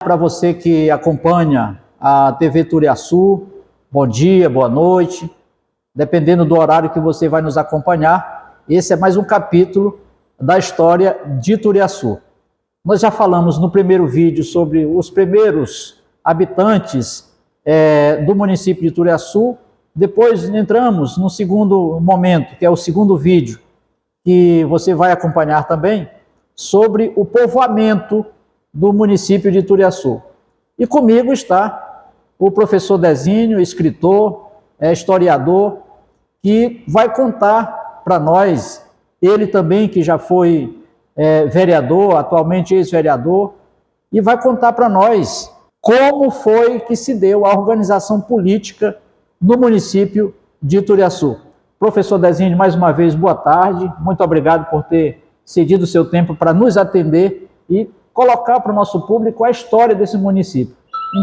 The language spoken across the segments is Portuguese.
Para você que acompanha a TV Turiaçu, bom dia, boa noite. Dependendo do horário que você vai nos acompanhar, esse é mais um capítulo da história de Turiaçu. Nós já falamos no primeiro vídeo sobre os primeiros habitantes do município de Turiaçu. Depois entramos no segundo momento, que é o segundo vídeo, que você vai acompanhar também, sobre o povoamento do município de Turiaçu. E comigo está o professor Dezinho, escritor, historiador, que vai contar para nós, ele também que já foi vereador, atualmente ex-vereador, e vai contar para nós como foi que se deu a organização política no município de Turiaçu. Professor Dezinho, mais uma vez, boa tarde, muito obrigado por ter cedido o seu tempo para nos atender e colocar para o nosso público a história desse município.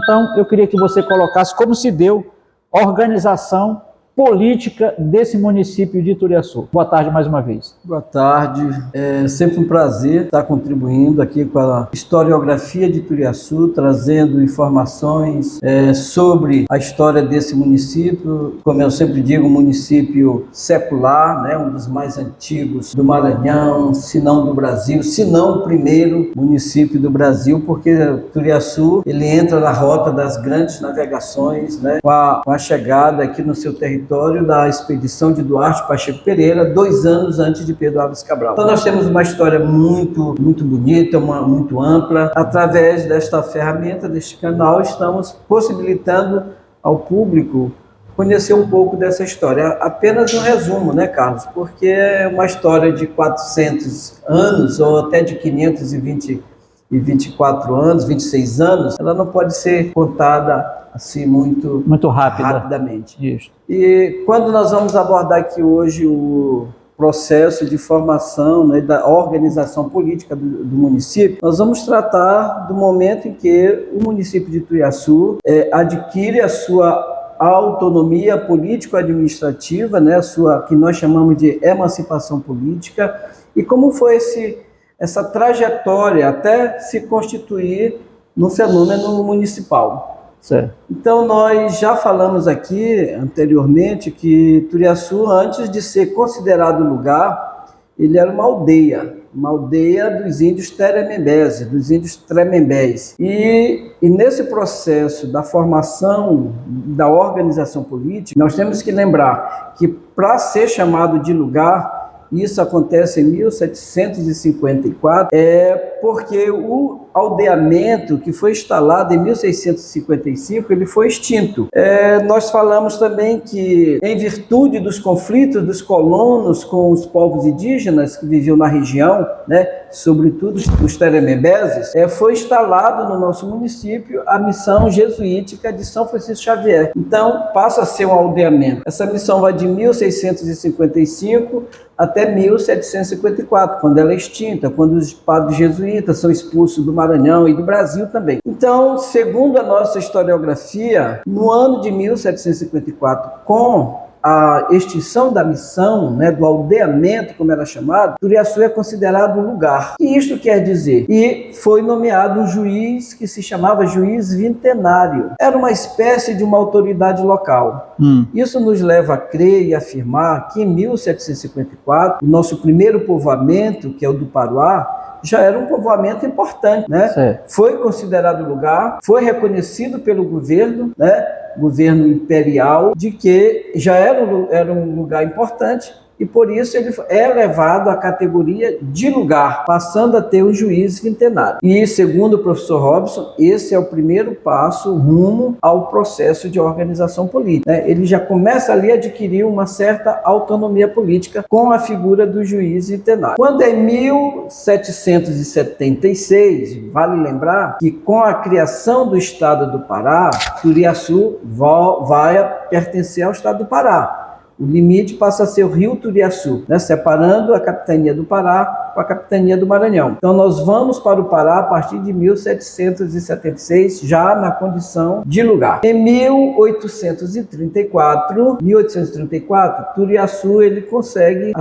Então, eu queria que você colocasse como se deu a organização política desse município de Turiaçu. Boa tarde mais uma vez. Boa tarde, é sempre um prazer estar contribuindo aqui com a historiografia de Turiaçu, trazendo informações sobre a história desse município. Como eu sempre digo, um município secular, né, um dos mais antigos do Maranhão, se não do Brasil, se não o primeiro município do Brasil, porque Turiaçu ele entra na rota das grandes navegações, né, com a chegada aqui no seu território da expedição de Duarte Pacheco Pereira, 2 anos antes de Pedro Álvares Cabral. Então nós temos uma história muito bonita, muito ampla. Através desta ferramenta, deste canal, estamos possibilitando ao público conhecer um pouco dessa história. Apenas um resumo, né, Carlos? Porque é uma história de 400 anos, ou até de 524 anos, 26 anos, ela não pode ser contada assim muito rapidamente. Isso. E quando nós vamos abordar aqui hoje o processo de formação, né, da organização política do município, nós vamos tratar do momento em que o município de Turiaçu adquire a sua autonomia político-administrativa, né, a sua, que nós chamamos de emancipação política, e como foi essa trajetória até se constituir no fenômeno municipal. Certo. Então, nós já falamos aqui anteriormente que Turiaçu, antes de ser considerado lugar, ele era uma aldeia dos índios Teremembés, dos índios Tremembés. E nesse processo da formação da organização política, nós temos que lembrar que para ser chamado de lugar, isso acontece em 1754, porque o aldeamento que foi instalado em 1655, ele foi extinto. Nós falamos também que, em virtude dos conflitos dos colonos com os povos indígenas que viviam na região, né, sobretudo os Teremembeses, foi instalado no nosso município a missão jesuítica de São Francisco Xavier. Então, passa a ser um aldeamento. Essa missão vai de 1655 até 1754, quando ela é extinta, quando os padres jesuítas são expulsos do Maranhão e do Brasil também. Então, segundo a nossa historiografia, no ano de 1754, com a extinção da missão, né, do aldeamento, como era chamado, Turiaçu é considerado lugar. E isto quer dizer? E foi nomeado um juiz que se chamava juiz vintenário. Era uma espécie de uma autoridade local. Isso nos leva a crer e afirmar que em 1754, o nosso primeiro povoamento, que é o do Paruá, já era um povoamento importante, né? Certo. Foi considerado lugar, foi reconhecido pelo governo, né? Governo imperial, de que já era um lugar importante, e por isso ele é elevado à categoria de lugar, passando a ter um juiz vintenário. E, segundo o professor Robson, esse é o primeiro passo rumo ao processo de organização política, né? Ele já começa ali a adquirir uma certa autonomia política com a figura do juiz vintenário. Quando em 1776, vale lembrar que com a criação do estado do Pará, Turiaçu vai pertencer ao estado do Pará. O limite passa a ser o rio Turiaçu, né, separando a capitania do Pará com a capitania do Maranhão. Então nós vamos para o Pará a partir de 1776, já na condição de lugar. Em 1834, Turiaçu ele consegue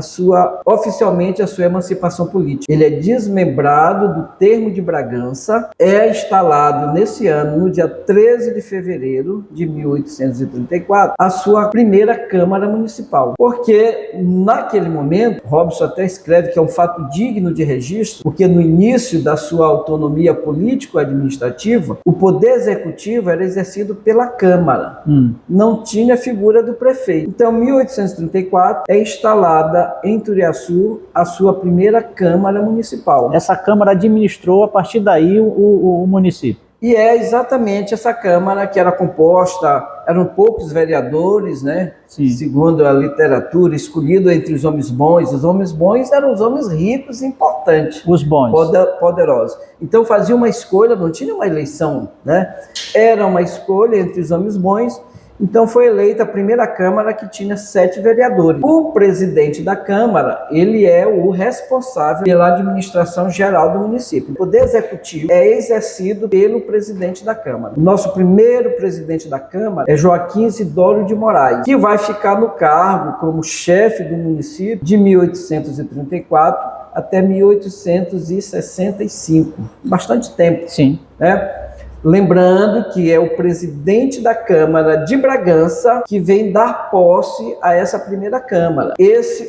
oficialmente a sua emancipação política. Ele é desmembrado do Termo de Bragança, é instalado nesse ano, no dia 13 de fevereiro de 1834, a sua primeira Câmara Municipal. Porque naquele momento, Robson até escreve que é um fato digno de registro, porque no início da sua autonomia político-administrativa, o poder executivo era exercido pela Câmara. Não tinha figura do prefeito. Então, em 1834, é instalada em Turiaçu a sua primeira Câmara Municipal. Essa Câmara administrou, a partir daí, o município. E é exatamente essa Câmara que era composta, eram poucos vereadores, né? Sim. Segundo a literatura, escolhido entre os homens bons. Os homens bons eram os homens ricos e importantes. Os bons. Poderosos. Então fazia uma escolha, não tinha uma eleição, né? Era uma escolha entre os homens bons. Então foi eleita a primeira Câmara que tinha 7 vereadores. O presidente da Câmara, ele é o responsável pela administração geral do município. O poder executivo é exercido pelo presidente da Câmara. O nosso primeiro presidente da Câmara é Joaquim Isidoro de Moraes, que vai ficar no cargo como chefe do município de 1834 até 1865. Bastante tempo. Sim. Né? Lembrando que é o presidente da Câmara de Bragança que vem dar posse a essa primeira Câmara.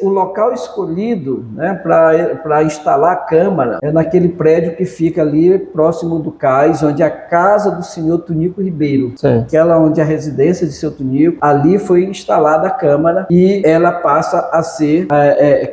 O local escolhido, né, para instalar a Câmara é naquele prédio que fica ali próximo do cais, onde é a casa do senhor Tunico Ribeiro. Sim. Aquela onde é a residência de seu Tunico, ali foi instalada a Câmara e ela passa a ser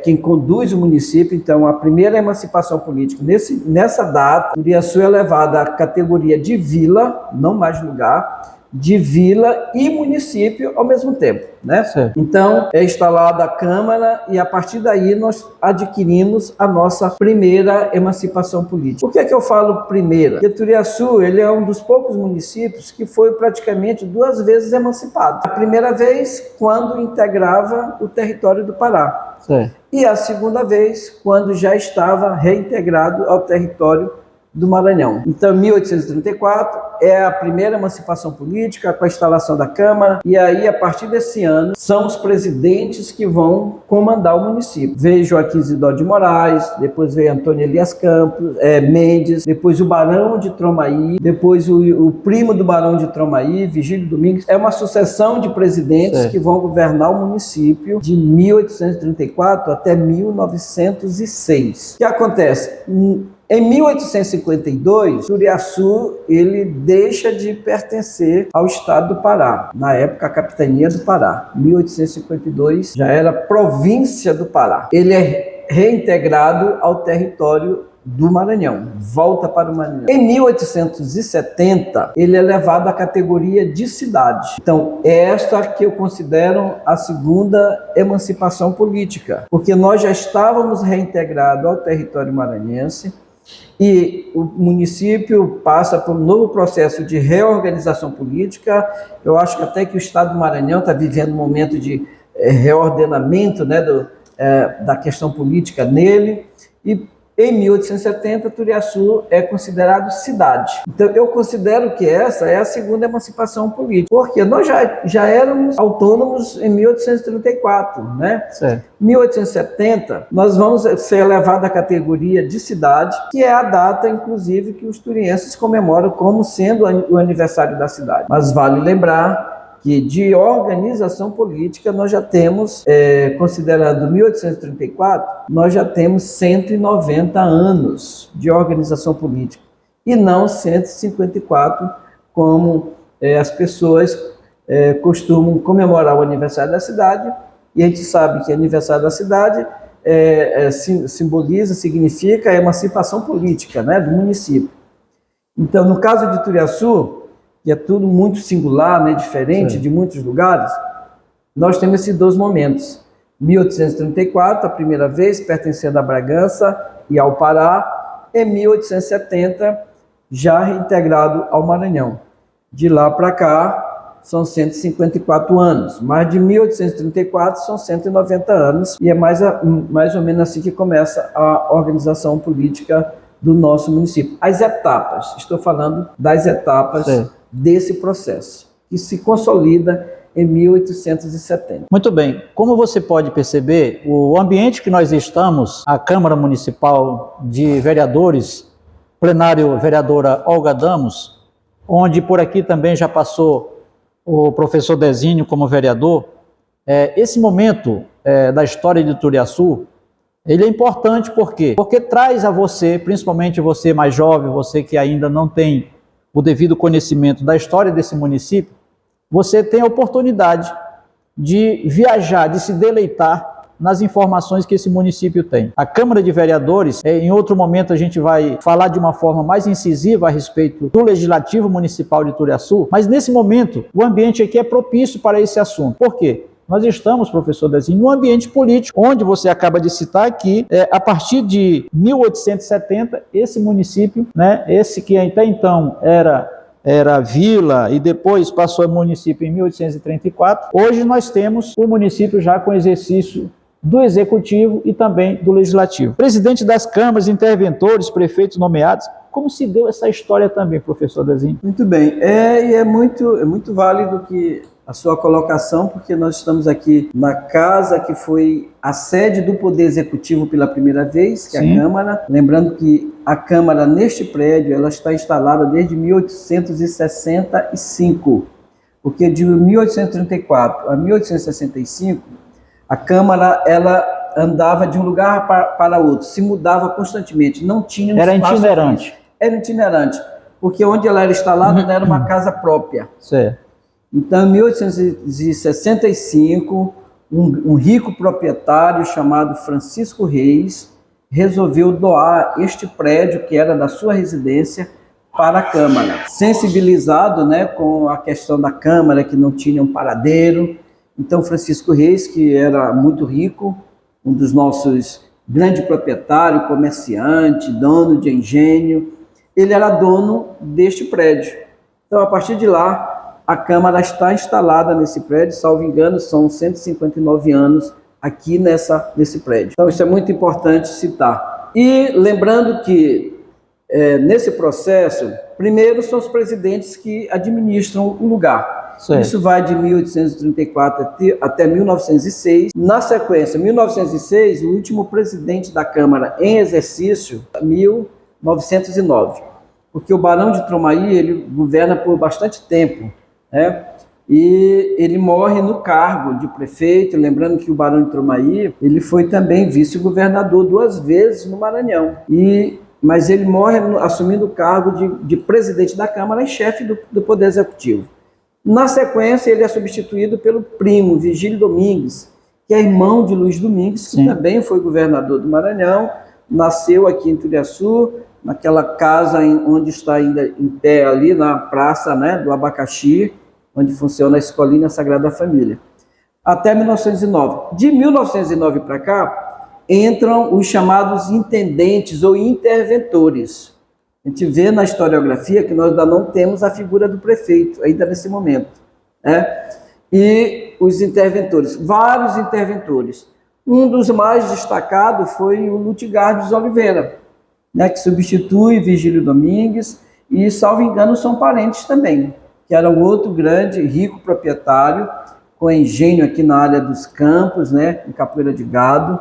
quem conduz o município. Então, a primeira emancipação política. Nessa data, Turiaçu é levada à categoria de vila, não mais lugar, de vila e município ao mesmo tempo, né? Sim. Então, é instalada a Câmara e a partir daí nós adquirimos a nossa primeira emancipação política. Por que eu falo primeira? Porque Turiaçu, ele é um dos poucos municípios que foi praticamente 2 vezes emancipado. A primeira vez, quando integrava o território do Pará. Sim. E a segunda vez, quando já estava reintegrado ao território do Maranhão. Então, 1834 é a primeira emancipação política com a instalação da Câmara, e aí, a partir desse ano, são os presidentes que vão comandar o município. Veio Joaquim Isidoro de Moraes, depois veio Antônio Elias Campos, Mendes, depois o Barão de Tromaí, depois o primo do Barão de Tromaí, Vigílio Domingues. É uma sucessão de presidentes que vão governar o município de 1834 até 1906. O que acontece? Em 1852, Turiaçu ele deixa de pertencer ao estado do Pará, na época a capitania do Pará. 1852 já era província do Pará. Ele é reintegrado ao território do Maranhão, volta para o Maranhão. Em 1870, ele é levado à categoria de cidade. Então, esta que eu considero a segunda emancipação política, porque nós já estávamos reintegrados ao território maranhense, e o município passa por um novo processo de reorganização política. Eu acho que até que o estado do Maranhão está vivendo um momento de reordenamento, né, da questão política nele. E em 1870, Turiaçu é considerado cidade. Então, eu considero que essa é a segunda emancipação política, porque nós já éramos autônomos em 1834, né? Certo. Em 1870, nós vamos ser elevados à categoria de cidade, que é a data, inclusive, que os turienses comemoram como sendo o aniversário da cidade. Mas vale lembrar que de organização política nós já temos, considerando 1834, nós já temos 190 anos de organização política e não 154, como as pessoas costumam comemorar o aniversário da cidade, e a gente sabe que aniversário da cidade significa a emancipação política, né, do município. Então, no caso de Turiaçu, que é tudo muito singular, né, diferente de muitos lugares, nós temos esses 2 momentos. 1834, a primeira vez, pertencendo a Bragança e ao Pará, em 1870, já reintegrado ao Maranhão. De lá para cá, são 154 anos, mas de 1834 são 190 anos, e é mais ou menos assim que começa a organização política do nosso município. As etapas, estou falando das etapas desse processo, que se consolida em 1870. Muito bem, como você pode perceber, o ambiente que nós estamos, a Câmara Municipal de Vereadores, plenário vereadora Olga Damos, onde por aqui também já passou o professor Dezinho como vereador, esse momento da história de Turiaçu, ele é importante por quê? Porque traz a você, principalmente você mais jovem, você que ainda não tem o devido conhecimento da história desse município, você tem a oportunidade de viajar, de se deleitar nas informações que esse município tem. A Câmara de Vereadores, em outro momento a gente vai falar de uma forma mais incisiva a respeito do Legislativo Municipal de Turiaçu, mas nesse momento o ambiente aqui é propício para esse assunto. Por quê? Nós estamos, professor Dezinho, num ambiente político, onde você acaba de citar aqui, a partir de 1870, esse município, né, esse que até então era vila e depois passou a município em 1834, hoje nós temos o município já com exercício do Executivo e também do Legislativo. Presidente das câmaras, interventores, prefeitos nomeados. Como se deu essa história também, professor Dezinho? Muito bem, e é muito válido que a sua colocação, porque nós estamos aqui na casa que foi a sede do Poder Executivo pela primeira vez, que é a Câmara. Lembrando que a Câmara, neste prédio, ela está instalada desde 1865, porque de 1834 a 1865, a Câmara ela andava de um lugar para outro, se mudava constantemente, não tinha um Era itinerante. Era itinerante, porque onde ela era instalada não era uma casa própria. Certo. Então, em 1865, um rico proprietário chamado Francisco Reis resolveu doar este prédio, que era da sua residência, para a Câmara. Sensibilizado, né, com a questão da Câmara, que não tinha um paradeiro, então Francisco Reis, que era muito rico, um dos nossos grandes proprietários, comerciante, dono de engenho, ele era dono deste prédio. Então, a partir de lá, a Câmara está instalada nesse prédio, salvo engano, são 159 anos aqui nesse prédio. Então, isso é muito importante citar. E lembrando que, nesse processo, primeiro são os presidentes que administram o lugar. Certo. Isso vai de 1834 até 1906. Na sequência, 1906, o último presidente da Câmara em exercício, 1909. Porque o Barão de Tromaí, ele governa por bastante tempo, né? E ele morre no cargo de prefeito. Lembrando que o Barão de Tromaí, ele foi também vice-governador 2 vezes no Maranhão. Mas ele morre assumindo o cargo de presidente da Câmara e chefe do Poder Executivo. Na sequência, ele é substituído pelo primo, Vigílio Domingues, que é irmão de Luiz Domingues, que também foi governador do Maranhão, nasceu aqui em Turiaçu, naquela casa onde está ainda em pé ali, na praça, né, do Abacaxi, onde funciona a Escolinha Sagrada Família, até 1909. De 1909 para cá, entram os chamados intendentes ou interventores. A gente vê na historiografia que nós ainda não temos a figura do prefeito, ainda nesse momento, né? E os interventores, vários interventores. Um dos mais destacados foi o Lutigardes Oliveira, né, que substitui Vigílio Domingues, e, salvo engano, são parentes também, que era um outro grande, rico proprietário, com engenho aqui na área dos Campos, né, em Capoeira de Gado,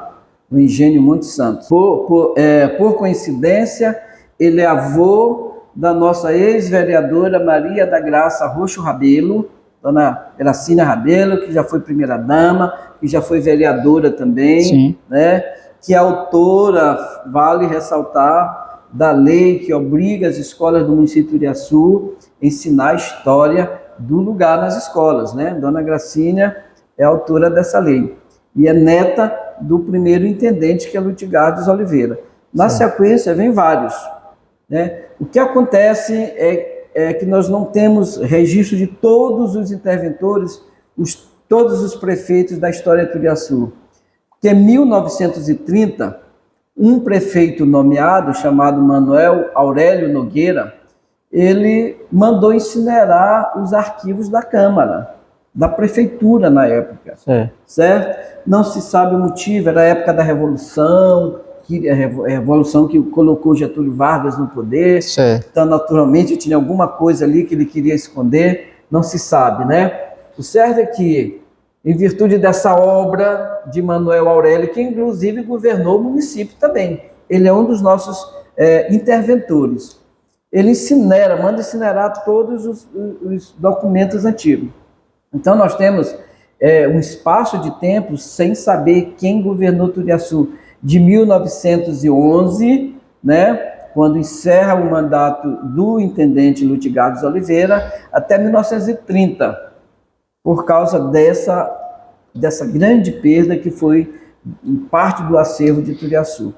o engenho Monte Santo. Por coincidência, ele é avô da nossa ex-vereadora Maria da Graça Roxo Rabelo, dona Gracina Rabelo, que já foi primeira-dama, que já foi vereadora também, né? Que é autora, vale ressaltar, da lei que obriga as escolas do município de Turiaçu a ensinar a história do lugar nas escolas, né? Dona Gracina é autora dessa lei e é neta do primeiro intendente, que é Lutigardes Oliveira. Na sequência, vem vários, né? O que acontece é que nós não temos registro de todos os interventores, todos os prefeitos da história de Turiaçu. Porque em 1930, um prefeito nomeado, chamado Manuel Aurélio Nogueira, ele mandou incinerar os arquivos da Câmara, da Prefeitura na época, certo? Não se sabe o motivo, era a época da Revolução, a Revolução que colocou Getúlio Vargas no poder, então naturalmente tinha alguma coisa ali que ele queria esconder, não se sabe, né? O certo é que, em virtude dessa obra de Manoel Aurélio, que inclusive governou o município também, ele é um dos nossos interventores. Ele manda incinerar todos os documentos antigos. Então nós temos um espaço de tempo sem saber quem governou Turiaçu, de 1911, né, quando encerra o mandato do intendente Lutigardes Oliveira, até 1930, por causa dessa grande perda que foi parte do acervo de Turiaçu.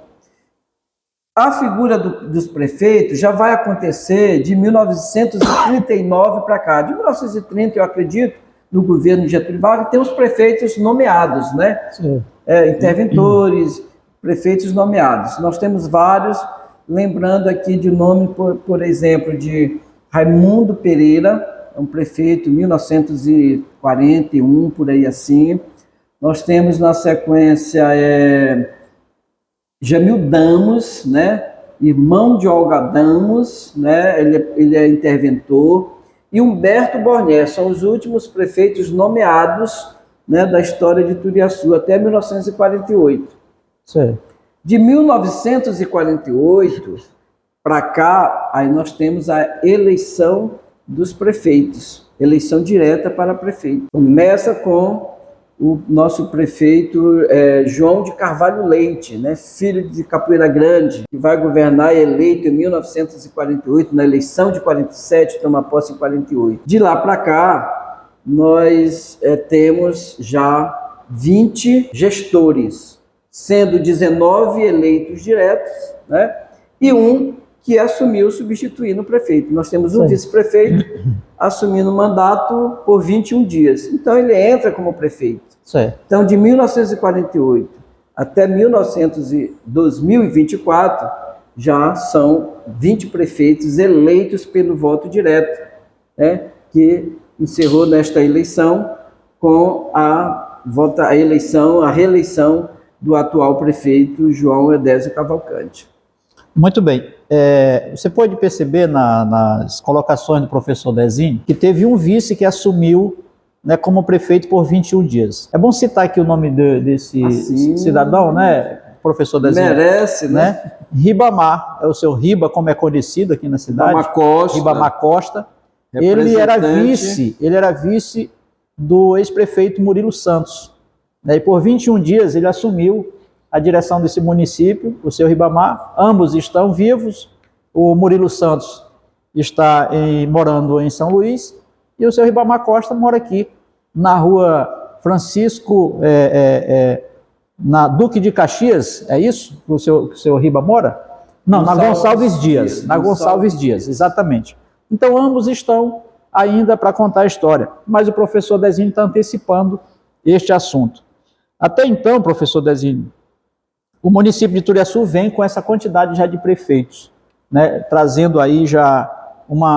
A figura dos prefeitos já vai acontecer de 1939 para cá. De 1930, eu acredito, no governo de Getúlio Vargas, tem os prefeitos nomeados, né? Interventores, prefeitos nomeados. Nós temos vários, lembrando aqui de nome, por exemplo, de Raimundo Pereira, um prefeito, 1941, por aí assim. Nós temos na sequência Jamil Damos, né? Irmão de Olga Damos, né? Ele é interventor. E Humberto Bornés, são os últimos prefeitos nomeados, né, da história de Turiaçu, até 1948. De 1948 para cá, aí nós temos a eleição dos prefeitos, eleição direta para prefeito. Começa com o nosso prefeito João de Carvalho Leite, né, filho de Capoeira Grande, que vai governar, eleito em 1948, na eleição de 47, toma posse em 48. De lá para cá, nós temos já 20 gestores, sendo 19 eleitos diretos, né, e um que assumiu substituindo o prefeito. Nós temos um vice-prefeito assumindo o mandato por 21 dias. Então ele entra como prefeito. Então de 1948 até 2024 já são 20 prefeitos eleitos pelo voto direto, né, que encerrou nesta eleição com a reeleição do atual prefeito João Edésio Cavalcante. Muito bem. Você pode perceber nas colocações do professor Dezinho que teve um vice que assumiu, né, como prefeito por 21 dias. É bom citar aqui o nome desse cidadão, né, professor Dezinho? Merece, né? Ribamar, é o seu Riba, como é conhecido aqui na cidade. Ribamar Costa. Ele era vice do ex-prefeito Murilo Santos. E por 21 dias ele assumiu a direção desse município, o seu Ribamar. Ambos estão vivos. O Murilo Santos está morando em São Luís e o seu Ribamar Costa mora aqui na rua Francisco, na Duque de Caxias, é isso que o seu Riba mora? Não, na Gonçalves Dias. Na Gonçalves Dias, exatamente. Então ambos estão ainda para contar a história, mas o professor Dezinho está antecipando este assunto. Até então, professor Dezinho, o município de Turiaçu vem com essa quantidade já de prefeitos, né, trazendo aí já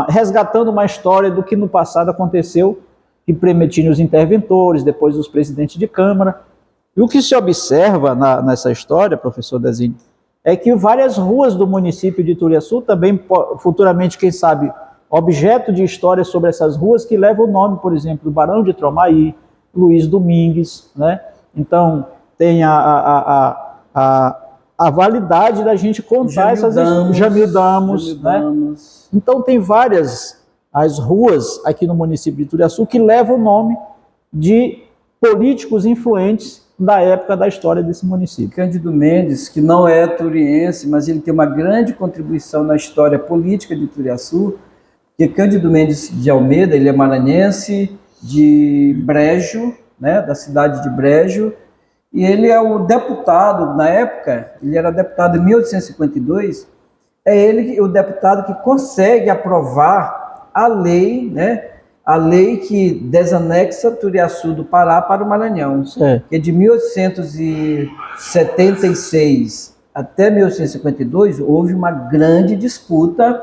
resgatando uma história do que no passado aconteceu, que tinha os interventores, depois os presidentes de Câmara. E o que se observa nessa história, professor Dezinho, é que várias ruas do município de Turiaçu, também futuramente, quem sabe, objeto de história sobre essas ruas, que levam o nome, por exemplo, do Barão de Tromaí, Luiz Domingues, né? Então, tem a validade da gente contar Jamil Damos, né? Então tem várias as ruas aqui no município de Turiaçu que levam o nome de políticos influentes da época da história desse município. Cândido Mendes, que não é turiense, mas ele tem uma grande contribuição na história política de Turiaçu, porque Cândido Mendes de Almeida, ele é maranhense, de Brejo, né, da cidade de Brejo, e ele é o deputado, na época, ele era deputado em 1852, é ele o deputado que consegue aprovar a lei, né, a lei que desanexa Turiaçu do Pará para o Maranhão, que é de 1876 até 1852, houve uma grande disputa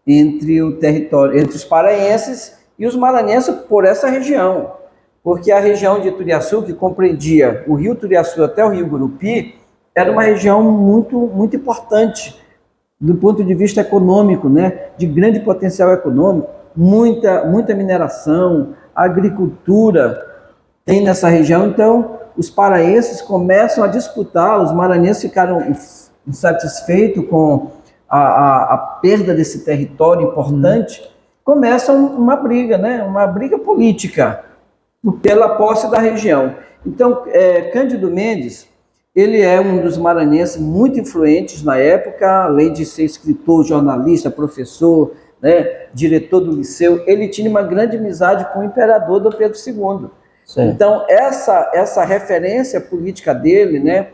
entre o território, entre os paraenses e os maranhenses por essa região, porque a região de Turiaçu, que compreendia o rio Turiaçu até o rio Gurupi, era uma região muito importante do ponto de vista econômico, né? De grande potencial econômico, muita mineração, agricultura tem nessa região. Então, os paraenses começam a disputar, os maranhenses ficaram insatisfeitos com a perda desse território importante, começam uma briga, né? Uma briga política pela posse da região. Então, Cândido Mendes, ele é um dos maranhenses muito influentes na época, além de ser escritor, jornalista, professor, né, diretor do liceu, ele tinha uma grande amizade com o imperador Dom Pedro II. Sim. Então, essa referência política dele, né,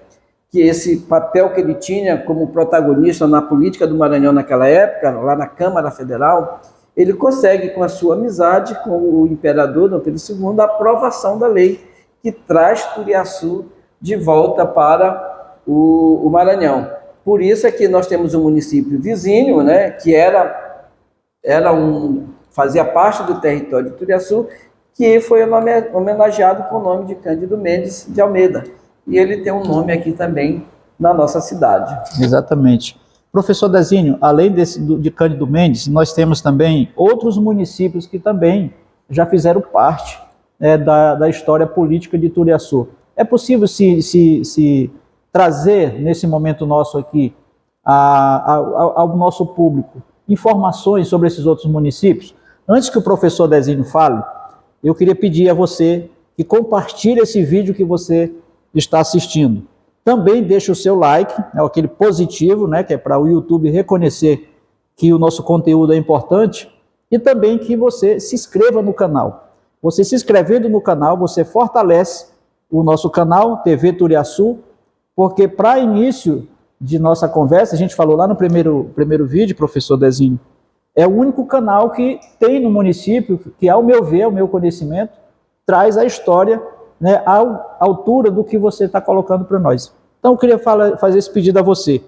que esse papel que ele tinha como protagonista na política do Maranhão naquela época, lá na Câmara Federal, ele consegue, com a sua amizade com o imperador Dom Pedro II, a aprovação da lei que traz Turiaçu de volta para o Maranhão. Por isso é que nós temos um município vizinho, né, que fazia parte do território de Turiaçu, que foi homenageado com o nome de Cândido Mendes de Almeida. E ele tem um nome aqui também na nossa cidade. Exatamente. Professor Dezinho, além de Cândido Mendes, nós temos também outros municípios que também já fizeram parte da história política de Turiaçu. É possível se trazer, nesse momento nosso aqui, ao nosso público, informações sobre esses outros municípios? Antes que o professor Dezinho fale, eu queria pedir a você que compartilhe esse vídeo que você está assistindo. Também deixe o seu like, aquele positivo, né, que é para o YouTube reconhecer que o nosso conteúdo é importante, e também que você se inscreva no canal. Você se inscrevendo no canal, você fortalece o nosso canal, TV Turiaçu, porque para início de nossa conversa, a gente falou lá no primeiro vídeo, professor Dezinho, é o único canal que tem no município, que ao meu ver, ao meu conhecimento, traz a história, né, à altura do que você está colocando para nós. Então eu queria fazer esse pedido a você.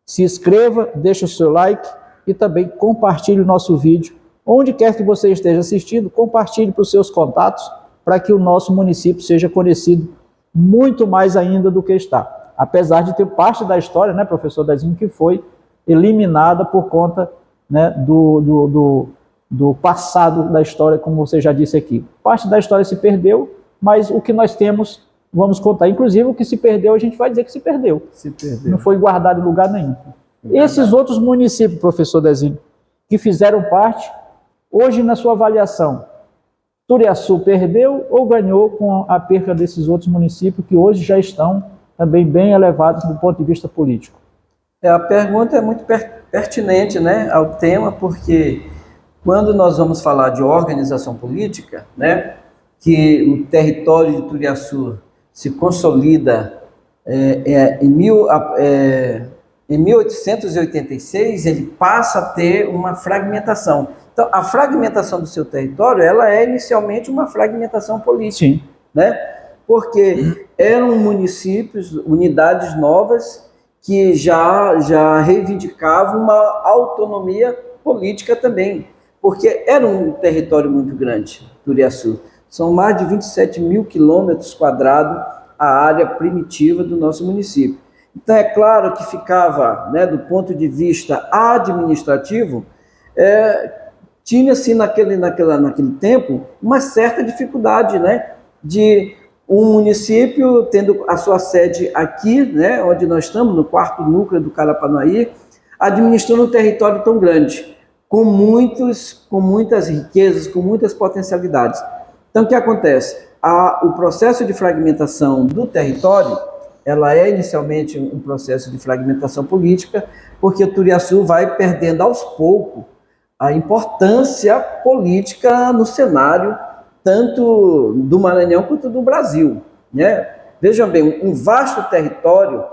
Se inscreva, deixe o seu like e também compartilhe o nosso vídeo. Onde quer que você esteja assistindo, compartilhe para os seus contatos, para que o nosso município seja conhecido muito mais ainda do que está. Apesar de ter parte da história, né, professor Dezinho, que foi eliminada por conta, né, do passado da história, como você já disse aqui. Parte da história se perdeu, mas o que nós temos, vamos contar. Inclusive, o que se perdeu, a gente vai dizer que se perdeu. Se perdeu. Não foi guardado em lugar nenhum. Esses outros municípios, professor Dezinho, que fizeram parte, hoje, na sua avaliação, Turiaçu perdeu ou ganhou com a perca desses outros municípios que hoje já estão também bem elevados do ponto de vista político? A pergunta é muito pertinente, né, ao tema, porque quando nós vamos falar de organização política, né, que o território de Turiaçu se consolida em 1886, ele passa a ter uma fragmentação. Então, a fragmentação do seu território, ela é inicialmente uma fragmentação política. Sim. Né? Porque eram municípios, unidades novas, que já reivindicavam uma autonomia política também, porque era um território muito grande, Turiaçu. São mais de 27 mil quilômetros quadrados a área primitiva do nosso município. Então, é claro que ficava, né, do ponto de vista administrativo, tinha-se naquele tempo uma certa dificuldade, né, de um município tendo a sua sede aqui, né, onde nós estamos, no 4º núcleo do Carapanaí, administrando um território tão grande, com muitas riquezas, com muitas potencialidades. Então, o que acontece? O processo de fragmentação do território, ela é inicialmente um processo de fragmentação política, porque o Turiaçu vai perdendo aos poucos a importância política no cenário, tanto do Maranhão quanto do Brasil. Né? Vejam bem, um vasto território,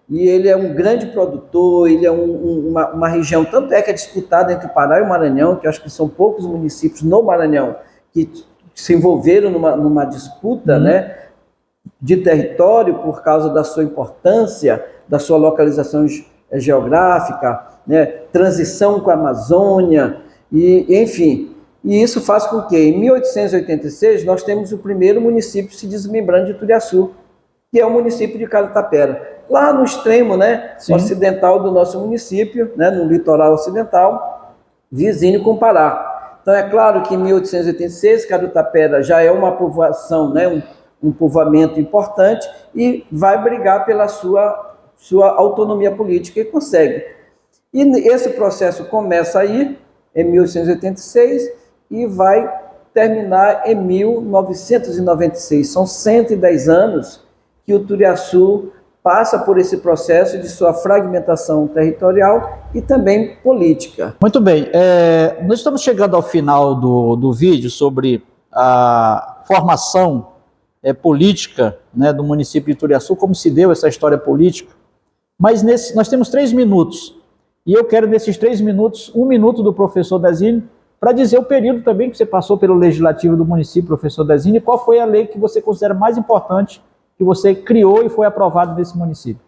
e ele é um grande produtor, ele é uma região, tanto é que é disputada entre o Pará e o Maranhão, que eu acho que são poucos municípios no Maranhão que se envolveram numa disputa, né, de território por causa da sua importância, da sua localização geográfica, né, transição com a Amazônia, e enfim. E isso faz com que, em 1886, nós temos o primeiro município se desmembrando de Turiaçu, que é o município de Carutapera, lá no extremo, né, ocidental do nosso município, né, no litoral ocidental, vizinho com o Pará. Então é claro que em 1886, Carutapera já é uma povoação, né, um povoamento importante, e vai brigar pela sua autonomia política e consegue. E esse processo começa aí, em 1886, e vai terminar em 1996. São 110 anos que o Turiaçu passa por esse processo de sua fragmentação territorial e também política. Muito bem, nós estamos chegando ao final do vídeo sobre a formação política, né, do município de Turiaçu, como se deu essa história política, mas nós temos 3 minutos, e eu quero nesses 3 minutos, 1 minuto do professor Dezinho, para dizer o período também que você passou pelo legislativo do município, professor Dezinho, e qual foi a lei que você considera mais importante que você criou e foi aprovado desse município.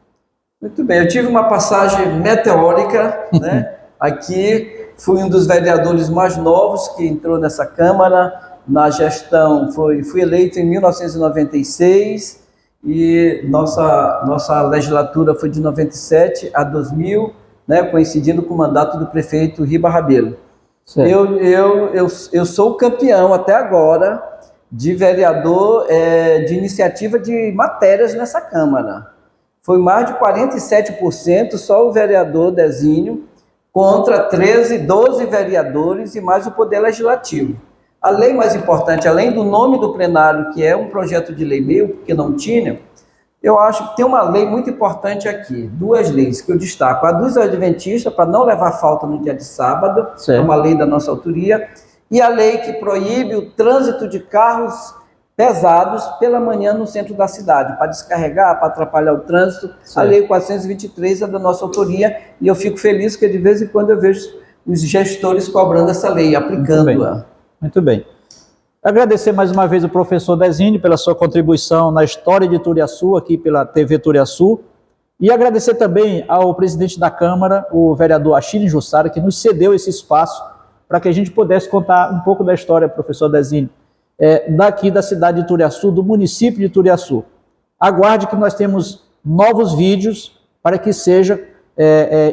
Muito bem, eu tive uma passagem meteórica, né? Aqui fui um dos vereadores mais novos que entrou nessa Câmara, na gestão, fui eleito em 1996, e nossa legislatura foi de 97 a 2000, né, coincidindo com o mandato do prefeito Riba Rabelo. Eu sou campeão até agora de vereador de iniciativa de matérias nessa Câmara. Foi mais de 47% só o vereador Dezinho, contra 12 vereadores e mais o Poder Legislativo. A lei mais importante, além do nome do plenário, que é um projeto de lei meu, porque não tinha, eu acho que tem uma lei muito importante aqui, 2 leis que eu destaco. A dos adventistas, para não levar falta no dia de sábado, é uma lei da nossa autoria, e a lei que proíbe o trânsito de carros pesados pela manhã no centro da cidade, para descarregar, para atrapalhar o trânsito. A lei 423 é da nossa autoria, e eu fico feliz que de vez em quando eu vejo os gestores cobrando essa lei, aplicando-a. Muito bem. Agradecer mais uma vez o professor Dezinho pela sua contribuição na história de Turiaçu, aqui pela TV Turiaçu, e agradecer também ao presidente da Câmara, o vereador Achille Jussara, que nos cedeu esse espaço para que a gente pudesse contar um pouco da história, professor Dezinho, daqui da cidade de Turiaçu, do município de Turiaçu. Aguarde que nós temos novos vídeos para que seja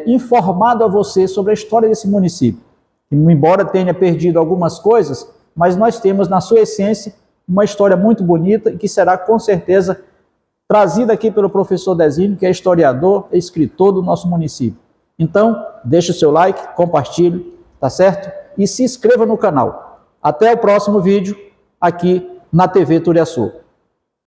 informado a você sobre a história desse município. Embora tenha perdido algumas coisas, mas nós temos na sua essência uma história muito bonita e que será com certeza trazida aqui pelo professor Dezinho, que é historiador e escritor do nosso município. Então, deixe o seu like, compartilhe, tá certo? E se inscreva no canal. Até o próximo vídeo aqui na TV Turiaçu.